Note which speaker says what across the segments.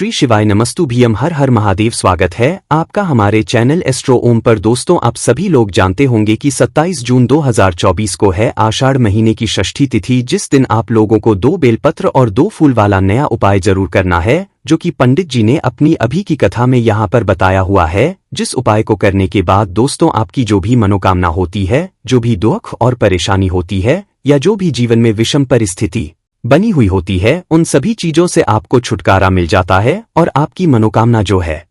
Speaker 1: श्री शिवाय नमस्तुभ्यम हर हर महादेव। स्वागत है आपका हमारे चैनल एस्ट्रो ओम पर। दोस्तों, आप सभी लोग जानते होंगे कि 27 जून 2024 को है आषाढ़ महीने की षष्ठी तिथि, जिस दिन आप लोगों को 2 बेलपत्र और 2 फूल वाला नया उपाय जरूर करना है, जो कि पंडित जी ने अपनी अभी की कथा में यहाँ पर बताया हुआ है। जिस उपाय को करने के बाद दोस्तों आपकी जो भी मनोकामना होती है, जो भी दुख और परेशानी होती है, या जो भी जीवन में विषम परिस्थिति बनी हुई होती है, उन सभी चीजों से आपको छुटकारा मिल जाता है और आपकी मनोकामना जो है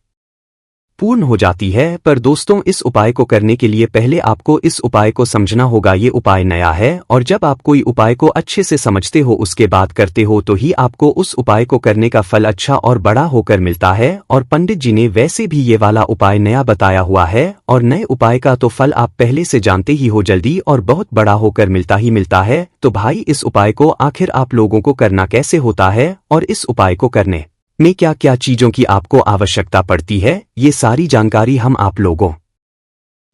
Speaker 1: पूर्ण हो जाती है। पर दोस्तों, इस उपाय को करने के लिए पहले आपको इस उपाय को समझना होगा। ये उपाय नया है और जब आप कोई उपाय को अच्छे से समझते हो, उसके बाद करते हो, तो ही आपको उस उपाय को करने का फल अच्छा और बड़ा होकर मिलता है। और पंडित जी ने वैसे भी ये वाला उपाय नया बताया हुआ है, और नए उपाय का तो फल आप पहले से जानते ही हो, जल्दी और बहुत बड़ा होकर मिलता ही मिलता है। तो भाई, इस उपाय को आखिर आप लोगों को करना कैसे होता है और इस उपाय को करने में क्या क्या चीजों की आपको आवश्यकता पड़ती है, ये सारी जानकारी हम आप लोगों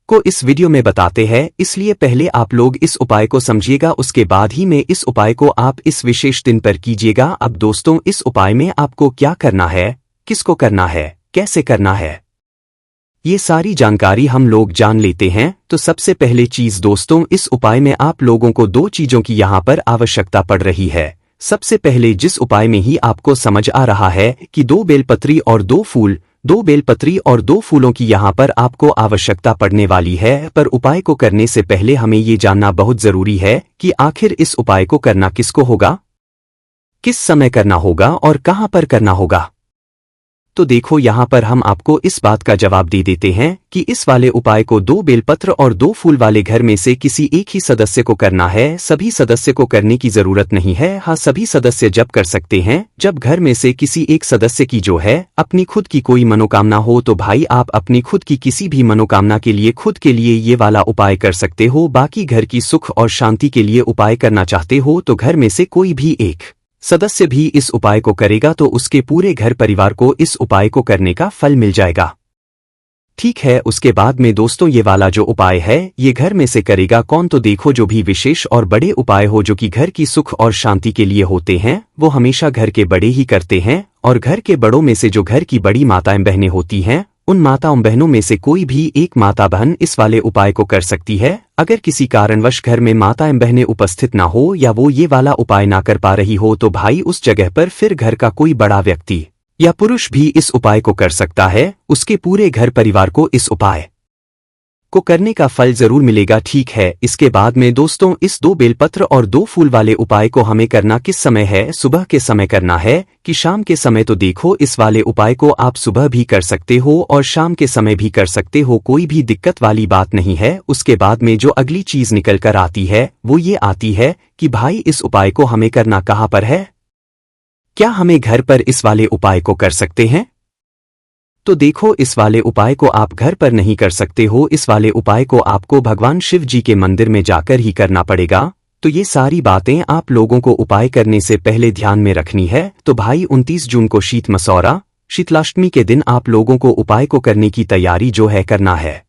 Speaker 1: को इस वीडियो में बताते हैं। इसलिए पहले आप लोग इस उपाय को समझिएगा, उसके बाद ही में इस उपाय को आप इस विशेष दिन पर कीजिएगा। अब दोस्तों, इस उपाय में आपको क्या करना है, किसको करना है, कैसे करना है, ये सारी जानकारी हम लोग जान लेते हैं। तो सबसे पहले चीज दोस्तों, इस उपाय में आप लोगों को 2 चीजों की यहाँ पर आवश्यकता पड़ रही है। सबसे पहले जिस उपाय में ही आपको समझ आ रहा है कि 2 बेलपत्री और 2 फूल, 2 बेलपत्री और 2 फूलों की यहाँ पर आपको आवश्यकता पड़ने वाली है। पर उपाय को करने से पहले हमें ये जानना बहुत जरूरी है कि आखिर इस उपाय को करना किसको होगा, किस समय करना होगा और कहाँ पर करना होगा। तो देखो, यहाँ पर हम आपको इस बात का जवाब दे देते हैं कि इस वाले उपाय को 2 बेलपत्र और 2 फूल वाले घर में से किसी एक ही सदस्य को करना है। सभी सदस्य को करने की जरूरत नहीं है। हाँ, सभी सदस्य जब कर सकते हैं जब घर में से किसी एक सदस्य की जो है अपनी खुद की कोई मनोकामना हो। तो भाई, आप अपनी खुद की किसी भी मनोकामना के लिए खुद के लिए ये वाला उपाय कर सकते हो। बाकी घर की सुख और शांति के लिए उपाय करना चाहते हो तो घर में से कोई भी एक सदस्य भी इस उपाय को करेगा तो उसके पूरे घर परिवार को इस उपाय को करने का फल मिल जाएगा। ठीक है, उसके बाद में दोस्तों, ये वाला जो उपाय है ये घर में से करेगा कौन। तो देखो, जो भी विशेष और बड़े उपाय हो जो कि घर की सुख और शांति के लिए होते हैं, वो हमेशा घर के बड़े ही करते हैं। और घर के बड़ों में से जो घर की बड़ी माताएं बहनें होती हैं, उन माताओं बहनों में से कोई भी एक माता बहन इस वाले उपाय को कर सकती है। अगर किसी कारणवश घर में माताएं बहनें उपस्थित ना हो या वो ये वाला उपाय ना कर पा रही हो, तो भाई उस जगह पर फिर घर का कोई बड़ा व्यक्ति या पुरुष भी इस उपाय को कर सकता है। उसके पूरे घर परिवार को इस उपाय को करने का फल जरूर मिलेगा। ठीक है, इसके बाद में दोस्तों, इस 2 बेलपत्र और 2 फूल वाले उपाय को हमें करना किस समय है, सुबह के समय करना है कि शाम के समय। तो देखो, इस वाले उपाय को आप सुबह भी कर सकते हो और शाम के समय भी कर सकते हो, कोई भी दिक्कत वाली बात नहीं है। उसके बाद में जो अगली चीज निकल कर आती है वो ये आती है कि भाई, इस उपाय को हमें करना कहाँ पर है, क्या हमें घर पर इस वाले उपाय को कर सकते हैं। तो देखो, इस वाले उपाय को आप घर पर नहीं कर सकते हो। इस वाले उपाय को आपको भगवान शिव जी के मंदिर में जाकर ही करना पड़ेगा। तो ये सारी बातें आप लोगों को उपाय करने से पहले ध्यान में रखनी है। तो भाई, 29 जून को शीत मसौरा शीतलाष्टमी के दिन आप लोगों को उपाय को करने की तैयारी जो है करना है।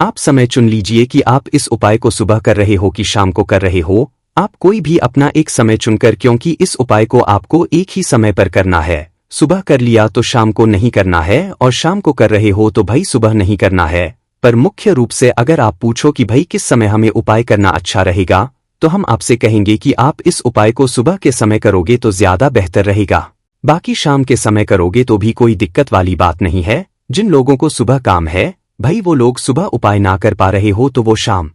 Speaker 1: आप समय चुन लीजिए कि आप इस उपाय को सुबह कर रहे हो कि शाम को कर रहे हो। आप कोई भी अपना एक समय चुनकर, क्योंकि इस उपाय को आपको एक ही समय पर करना है। सुबह कर लिया तो शाम को नहीं करना है, और शाम को कर रहे हो तो भाई सुबह नहीं करना है। पर मुख्य रूप से अगर आप पूछो कि भाई किस समय हमें उपाय करना अच्छा रहेगा, तो हम आपसे कहेंगे कि आप इस उपाय को सुबह के समय करोगे तो ज्यादा बेहतर रहेगा। बाकी शाम के समय करोगे तो भी कोई दिक्कत वाली बात नहीं है। जिन लोगों को सुबह काम है, भाई वो लोग सुबह उपाय ना कर पा रहे हो तो वो शाम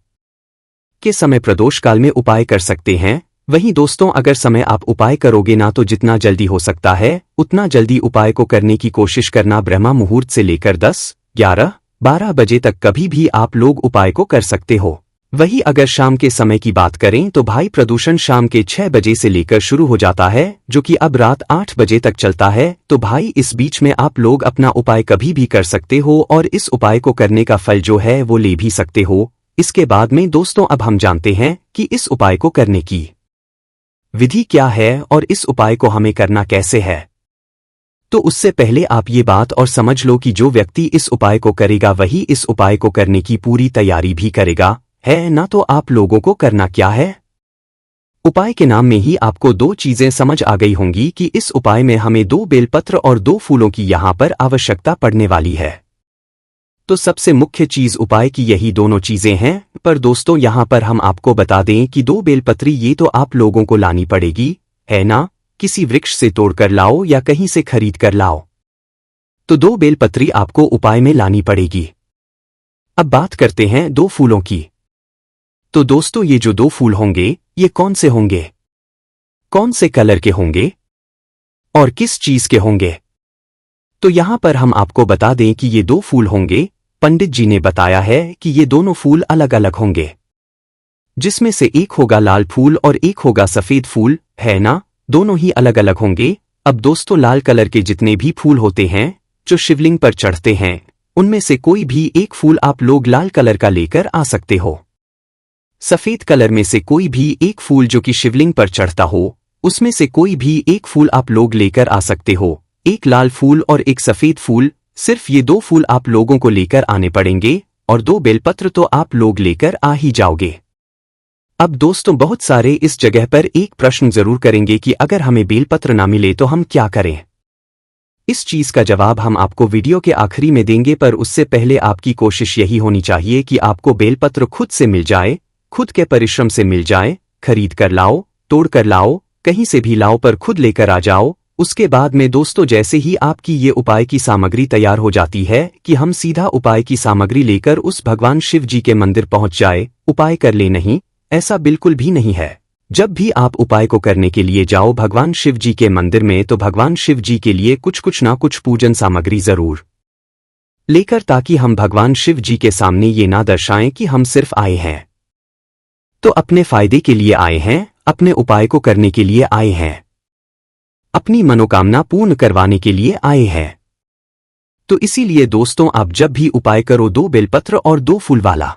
Speaker 1: के समय प्रदोष काल में उपाय कर सकते हैं। वहीं दोस्तों, अगर समय आप उपाय करोगे ना, तो जितना जल्दी हो सकता है उतना जल्दी उपाय को करने की कोशिश करना। ब्रह्मा मुहूर्त से लेकर 10, 11, 12 बजे तक कभी भी आप लोग उपाय को कर सकते हो। वहीं अगर शाम के समय की बात करें तो भाई, प्रदूषण शाम के 6 बजे से लेकर शुरू हो जाता है, जो कि अब रात 8 बजे तक चलता है। तो भाई, इस बीच में आप लोग अपना उपाय कभी भी कर सकते हो और इस उपाय को करने का फल जो है वो ले भी सकते हो। इसके बाद में दोस्तों, अब हम जानते हैं कि इस उपाय को करने की विधि क्या है और इस उपाय को हमें करना कैसे है। तो उससे पहले आप ये बात और समझ लो कि जो व्यक्ति इस उपाय को करेगा वही इस उपाय को करने की पूरी तैयारी भी करेगा, है ना। तो आप लोगों को करना क्या है, उपाय के नाम में ही आपको दो चीजें समझ आ गई होंगी कि इस उपाय में हमें 2 बेलपत्र और 2 फूलों की यहाँ पर आवश्यकता पड़ने वाली है। तो सबसे मुख्य चीज उपाय की यही दोनों चीजें हैं। पर दोस्तों यहाँ पर हम आपको बता दें कि 2 बेलपत्री ये तो आप लोगों को लानी पड़ेगी, है ना? किसी वृक्ष से तोड़कर लाओ या कहीं से खरीद कर लाओ। तो 2 बेलपत्री आपको उपाय में लानी पड़ेगी। अब बात करते हैं 2 फूलों की। तो दोस्तों ये जो 2 फूल होंगे ये कौन से होंगे, कौन से कलर के होंगे और किस चीज के होंगे? तो यहां पर हम आपको बता दें कि ये 2 फूल होंगे। पंडित जी ने बताया है कि ये दोनों फूल अलग अलग होंगे, जिसमें से एक होगा लाल फूल और एक होगा सफेद फूल, है ना? दोनों ही अलग अलग होंगे। अब दोस्तों लाल कलर के जितने भी फूल होते हैं जो शिवलिंग पर चढ़ते हैं, उनमें से कोई भी एक फूल आप लोग लाल कलर का लेकर आ सकते हो। सफेद कलर में से कोई भी एक फूल जो कि शिवलिंग पर चढ़ता हो, उसमें से कोई भी एक फूल आप लोग लेकर आ सकते हो। एक लाल फूल और एक सफेद फूल, सिर्फ ये 2 फूल आप लोगों को लेकर आने पड़ेंगे और 2 बेलपत्र तो आप लोग लेकर आ ही जाओगे। अब दोस्तों बहुत सारे इस जगह पर एक प्रश्न जरूर करेंगे कि अगर हमें बेलपत्र ना मिले तो हम क्या करें? इस चीज का जवाब हम आपको वीडियो के आखिरी में देंगे, पर उससे पहले आपकी कोशिश यही होनी चाहिए कि आपको बेलपत्र खुद से मिल जाए, खुद के परिश्रम से मिल जाए। खरीद कर लाओ, तोड़ कर लाओ, कहीं से भी लाओ, पर खुद लेकर आ जाओ। उसके बाद में दोस्तों जैसे ही आपकी ये उपाय की सामग्री तैयार हो जाती है कि हम सीधा उपाय की सामग्री लेकर उस भगवान शिव जी के मंदिर पहुंच जाए, उपाय कर ले। नहीं, ऐसा बिल्कुल भी नहीं है। जब भी आप उपाय को करने के लिए जाओ भगवान शिव जी के मंदिर में, तो भगवान शिव जी के लिए कुछ ना कुछ पूजन सामग्री जरूर लेकर, ताकि हम भगवान शिव जी के सामने ये ना दर्शाएं कि हम सिर्फ आए हैं तो अपने फायदे के लिए आए हैं, अपने उपाय को करने के लिए आए हैं, अपनी मनोकामना पूर्ण करवाने के लिए आए हैं। तो इसीलिए दोस्तों आप जब भी उपाय करो 2 बेलपत्र और 2 फूल वाला।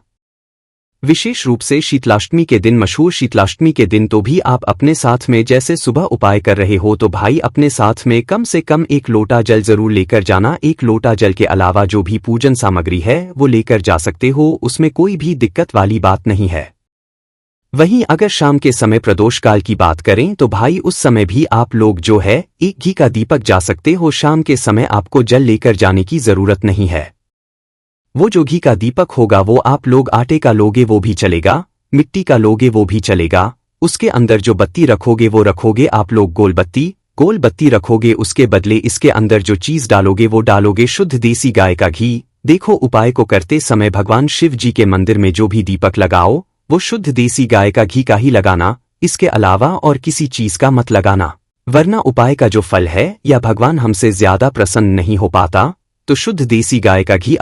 Speaker 1: विशेष रूप से शीतलाष्टमी के दिन, मशहूर शीतलाष्टमी के दिन तो भी आप अपने साथ में, जैसे सुबह उपाय कर रहे हो तो भाई अपने साथ में कम से कम 1 लोटा जल जरूर लेकर जाना। 1 लोटा जल के अलावा जो भी पूजन सामग्री है वो लेकर जा सकते हो, उसमें कोई भी दिक्कत वाली बात नहीं है। वहीं अगर शाम के समय प्रदोष काल की बात करें तो भाई उस समय भी आप लोग जो है 1 घी का दीपक जा सकते हो। शाम के समय आपको जल लेकर जाने की जरूरत नहीं है। वो जो घी का दीपक होगा वो आप लोग आटे का लोगे वो भी चलेगा, मिट्टी का लोगे वो भी चलेगा। उसके अंदर जो बत्ती रखोगे वो रखोगे आप लोग गोल बत्ती रखोगे। उसके बदले इसके अंदर जो चीज डालोगे वो डालोगे शुद्ध देसी गाय का घी। देखो उपाय को करते समय भगवान शिव जी के मंदिर में जो भी दीपक लगाओ वो शुद्ध देसी गाय का घी का ही लगाना, इसके अलावा और किसी चीज का मत लगाना, वरना उपाय का जो फल है या भगवान हमसे ज्यादा प्रसन्न नहीं हो पाता। तो शुद्ध देसी गाय का घी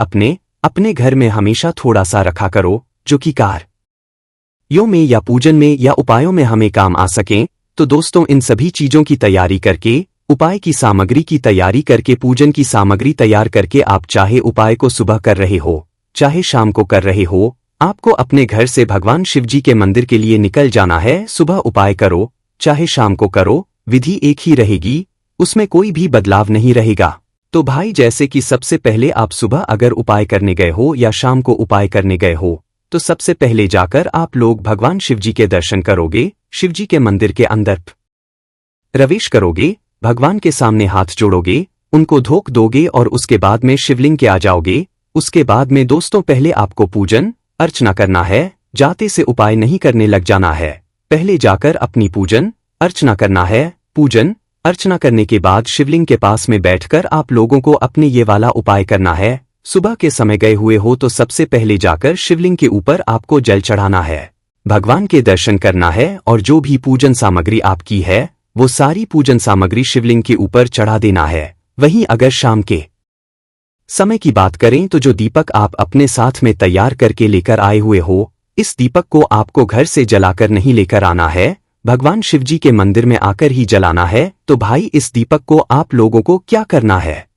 Speaker 1: अपने घर में हमेशा थोड़ा सा रखा करो, जो कि कार्यों में या पूजन में या उपायों में हमें काम आ सकें। तो दोस्तों इन सभी चीजों की तैयारी करके, उपाय की सामग्री की तैयारी करके, पूजन की सामग्री तैयार करके, आप चाहे उपाय को सुबह कर रहे हो चाहे शाम को कर रहे हो, आपको अपने घर से भगवान शिव जी के मंदिर के लिए निकल जाना है। सुबह उपाय करो चाहे शाम को करो, विधि एक ही रहेगी, उसमें कोई भी बदलाव नहीं रहेगा। तो भाई जैसे कि सबसे पहले आप सुबह अगर उपाय करने गए हो या शाम को उपाय करने गए हो, तो सबसे पहले जाकर आप लोग भगवान शिव जी के दर्शन करोगे, शिव जी के मंदिर के अंदर प्रवेश करोगे, भगवान के सामने हाथ जोड़ोगे, उनको धोख दोगे और उसके बाद में शिवलिंग के आ जाओगे। उसके बाद में दोस्तों पहले आपको पूजन अर्चना करना है, जाते से उपाय नहीं करने लग जाना है। पहले जाकर अपनी पूजन अर्चना करना है। पूजन अर्चना करने के बाद शिवलिंग के पास में बैठकर आप लोगों को अपने ये वाला उपाय करना है। सुबह के समय गए हुए हो तो सबसे पहले जाकर शिवलिंग के ऊपर आपको जल चढ़ाना है, भगवान के दर्शन करना है और जो भी पूजन सामग्री आपकी है वो सारी पूजन सामग्री शिवलिंग के ऊपर चढ़ा देना है। वहीं अगर शाम के समय की बात करें तो जो दीपक आप अपने साथ में तैयार करके लेकर आए हुए हो, इस दीपक को आपको घर से जलाकर नहीं लेकर आना है, भगवान शिव जी के मंदिर में आकर ही जलाना है। तो भाई इस दीपक को आप लोगों को क्या करना है,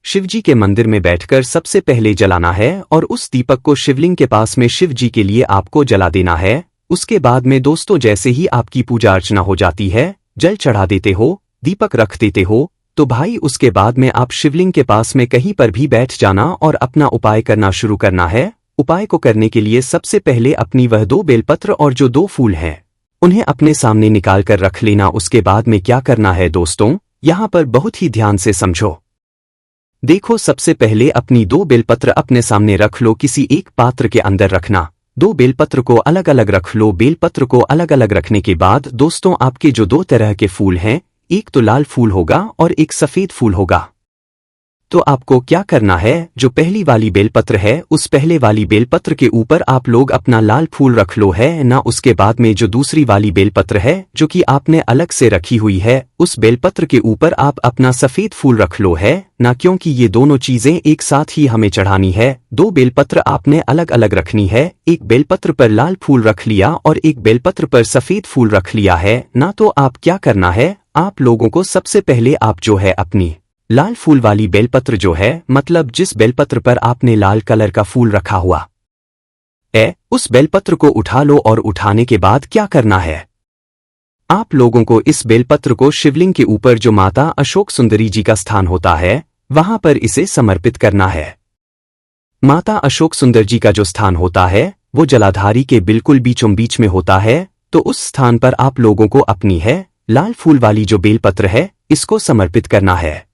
Speaker 1: शिव जी के मंदिर में बैठकर सबसे पहले जलाना है और उस दीपक को शिवलिंग के पास में शिव जी के लिए आपको जला देना है। उसके बाद में दोस्तों जैसे ही आपकी पूजा अर्चना हो जाती है, जल चढ़ा देते हो, दीपक रख देते हो, तो भाई उसके बाद में आप शिवलिंग के पास में कहीं पर भी बैठ जाना और अपना उपाय करना शुरू करना है। उपाय को करने के लिए सबसे पहले अपनी वह 2 बेलपत्र और जो 2 फूल हैं उन्हें अपने सामने निकाल कर रख लेना। उसके बाद में क्या करना है दोस्तों, यहाँ पर बहुत ही ध्यान से समझो। देखो, सबसे पहले अपनी 2 बेलपत्र अपने सामने रख लो, किसी एक पात्र के अंदर रखना। 2 बेलपत्र को अलग अलग रख लो। बेलपत्र को अलग अलग रखने के बाद दोस्तों, आपके जो 2 तरह के फूल हैं, एक तो लाल फूल होगा और एक सफेद फूल होगा। तो आपको क्या करना है, जो पहली वाली बेलपत्र है उस पहले वाली बेलपत्र के ऊपर आप लोग अपना लाल फूल रख लो है ना। उसके बाद में जो दूसरी वाली बेलपत्र है जो कि आपने अलग से रखी हुई है, उस बेलपत्र के ऊपर आप अपना सफेद फूल रख लो है ना, क्योंकि ये दोनों चीजें एक साथ ही हमें चढ़ानी है। 2 बेलपत्र आपने अलग अलग रखनी है। एक बेलपत्र पर लाल फूल रख लिया और एक बेलपत्र पर सफेद फूल रख लिया है ना। तो आप क्या करना है, आप लोगों को सबसे पहले आप जो है अपनी लाल फूल वाली बेलपत्र जो है, मतलब जिस बेलपत्र पर आपने लाल कलर का फूल रखा हुआ उस बेलपत्र को उठा लो। और उठाने के बाद क्या करना है, आप लोगों को इस बेलपत्र को शिवलिंग के ऊपर जो माता अशोक सुंदरी जी का स्थान होता है वहां पर इसे समर्पित करना है। माता अशोक सुंदर जी का जो स्थान होता है वो जलाधारी के बिल्कुल बीचों बीच में होता है। तो उस स्थान पर आप लोगों को अपनी है लाल फूल वाली जो बेलपत्र है इसको समर्पित करना है।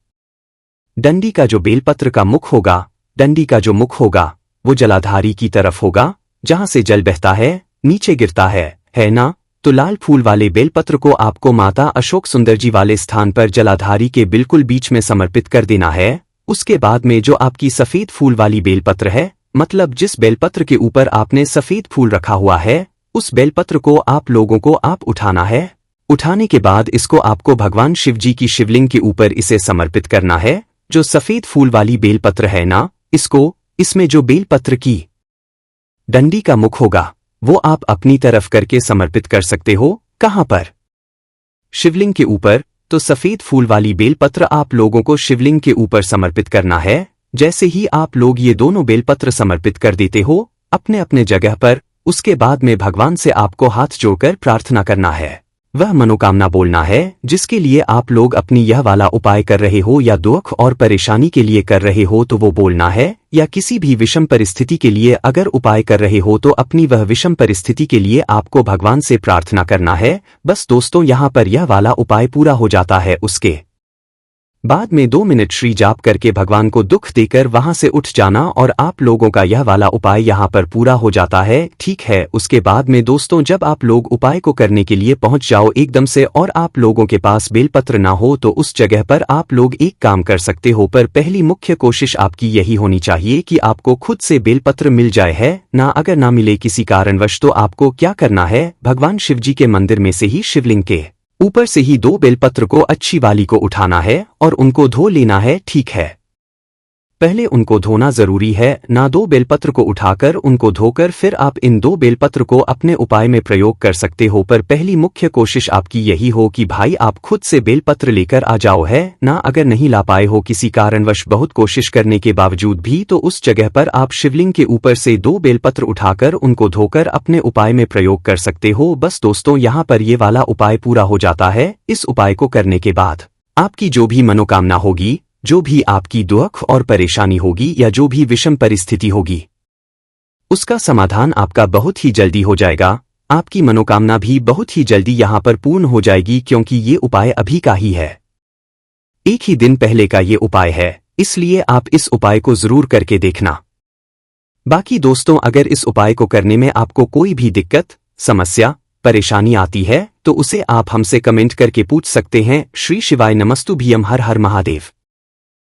Speaker 1: डंडी का जो बेलपत्र का मुख होगा, डंडी का जो मुख होगा वो जलाधारी की तरफ होगा, जहां से जल बहता है नीचे गिरता है ना। तो लाल फूल वाले बेलपत्र को आपको माता अशोक सुंदर जी वाले स्थान पर जलाधारी के बिल्कुल बीच में समर्पित कर देना है। उसके बाद में जो आपकी सफेद फूल वाली बेलपत्र है, मतलब जिस बेलपत्र के ऊपर आपने सफेद फूल रखा हुआ है, उस बेलपत्र को आप लोगों को आप उठाना है। उठाने के बाद इसको आपको भगवान शिव जी की शिवलिंग के ऊपर इसे समर्पित करना है। जो सफेद फूल वाली बेलपत्र है ना, इसमें जो बेलपत्र की डंडी का मुख होगा वो आप अपनी तरफ करके समर्पित कर सकते हो। कहां पर, शिवलिंग के ऊपर। तो सफेद फूल वाली बेलपत्र आप लोगों को शिवलिंग के ऊपर समर्पित करना है। जैसे ही आप लोग ये दोनों बेलपत्र समर्पित कर देते हो अपने अपने जगह पर, उसके बाद में भगवान से आपको हाथ जोड़कर प्रार्थना करना है। वह मनोकामना बोलना है जिसके लिए आप लोग अपनी यह वाला उपाय कर रहे हो, या दुख और परेशानी के लिए कर रहे हो तो वो बोलना है, या किसी भी विषम परिस्थिति के लिए अगर उपाय कर रहे हो तो अपनी वह विषम परिस्थिति के लिए आपको भगवान से प्रार्थना करना है। बस दोस्तों, यहाँ पर यह वाला उपाय पूरा हो जाता है। उसके बाद में 2 मिनट श्री जाप करके भगवान को दुख देकर वहां से उठ जाना और आप लोगों का यह वाला उपाय यहाँ पर पूरा हो जाता है। ठीक है, उसके बाद में दोस्तों जब आप लोग उपाय को करने के लिए पहुंच जाओ एकदम से और आप लोगों के पास बेलपत्र ना हो तो उस जगह पर आप लोग एक काम कर सकते हो, पर पहली मुख्य कोशिश आपकी यही होनी चाहिए कि आपको खुद से बेलपत्र मिल जाए है ना। अगर ना मिले किसी कारणवश तो आपको क्या करना है, भगवान शिव जी के मंदिर में से ही शिवलिंग के ऊपर से ही 2 बेलपत्र को अच्छी वाली को उठाना है और उनको धो लेना है। ठीक है, पहले उनको धोना जरूरी है ना। 2 बेलपत्र को उठाकर उनको धोकर फिर आप इन 2 बेलपत्र को अपने उपाय में प्रयोग कर सकते हो, पर पहली मुख्य कोशिश आपकी यही हो कि भाई आप खुद से बेलपत्र लेकर आ जाओ है ना। अगर नहीं ला पाए हो किसी कारणवश बहुत कोशिश करने के बावजूद भी, तो उस जगह पर आप शिवलिंग के ऊपर से 2 बेलपत्र उठाकर उनको धोकर अपने उपाय में प्रयोग कर सकते हो। बस दोस्तों, यहाँ पर ये वाला उपाय पूरा हो जाता है। इस उपाय को करने के बाद आपकी जो भी मनोकामना होगी, जो भी आपकी दुख और परेशानी होगी, या जो भी विषम परिस्थिति होगी, उसका समाधान आपका बहुत ही जल्दी हो जाएगा। आपकी मनोकामना भी बहुत ही जल्दी यहाँ पर पूर्ण हो जाएगी, क्योंकि ये उपाय अभी का ही है, एक ही दिन पहले का ये उपाय है, इसलिए आप इस उपाय को जरूर करके देखना। बाकी दोस्तों, अगर इस उपाय को करने में आपको कोई भी दिक्कत, समस्या, परेशानी आती है तो उसे आप हमसे कमेंट करके पूछ सकते हैं। श्री शिवाय नमस्तुभ्यम। हर हर महादेव।